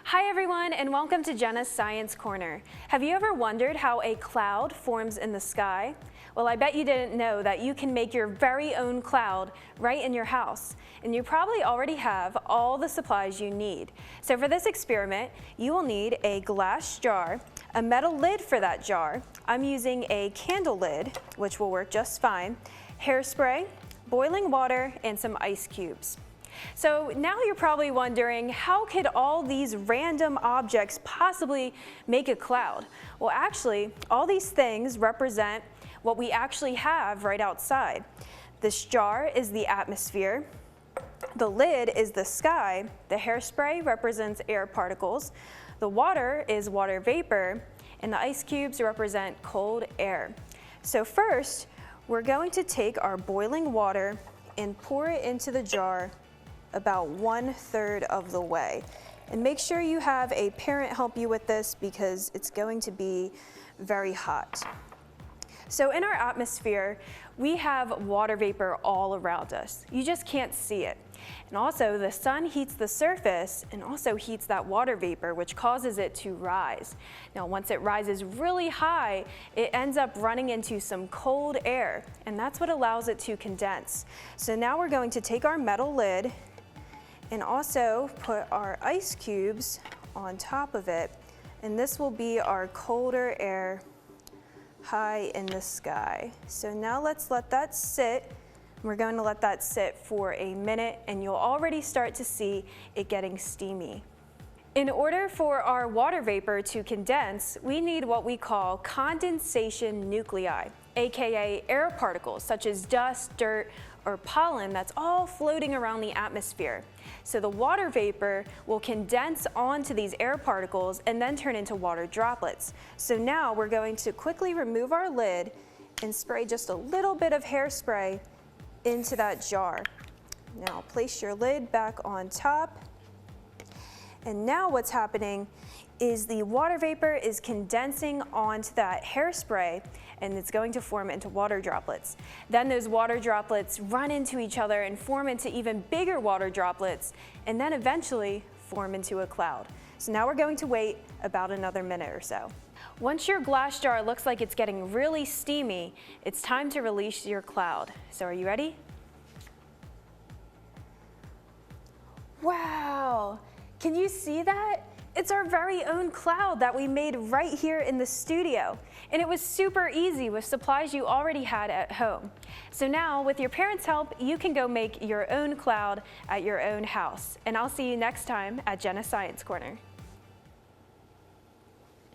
Hi everyone, and welcome to Jenna's Science Corner. Have you ever wondered how a cloud forms in the sky? Well, I bet you didn't know that you can make your very own cloud right in your house. And you probably already have all the supplies you need. So for this experiment, you will need a glass jar, a metal lid for that jar. I'm using a candle lid, which will work just fine, hairspray, boiling water, and some ice cubes. So now you're probably wondering, how could all these random objects possibly make a cloud? Well, actually, all these things represent what we actually have right outside. This jar is the atmosphere, the lid is the sky, the hairspray represents air particles, the water is water vapor, and the ice cubes represent cold air. So first, we're going to take our boiling water and pour it into the jar about 1/3 of the way. And make sure you have a parent help you with this because it's going to be very hot. So in our atmosphere, we have water vapor all around us. You just can't see it. And also the sun heats the surface and also heats that water vapor, which causes it to rise. Now once it rises really high, it ends up running into some cold air, and that's what allows it to condense. So now we're going to take our metal lid and also put our ice cubes on top of it, and this will be our colder air high in the sky. So now let's let that sit. We're going to let that sit for a minute, and you'll already start to see it getting steamy. In order for our water vapor to condense, we need what we call condensation nuclei, aka air particles such as dust, dirt, or pollen that's all floating around the atmosphere. So the water vapor will condense onto these air particles and then turn into water droplets. So now we're going to quickly remove our lid and spray just a little bit of hairspray into that jar. Now place your lid back on top. And now what's happening is the water vapor is condensing onto that hairspray, and it's going to form into water droplets. Then those water droplets run into each other and form into even bigger water droplets, and then eventually form into a cloud. So now we're going to wait about another minute or so. Once your glass jar looks like it's getting really steamy, it's time to release your cloud. So are you ready? Wow! Can you see that? It's our very own cloud that we made right here in the studio. And it was super easy with supplies you already had at home. So now, with your parents' help, you can go make your own cloud at your own house. And I'll see you next time at Jenna's Science Corner.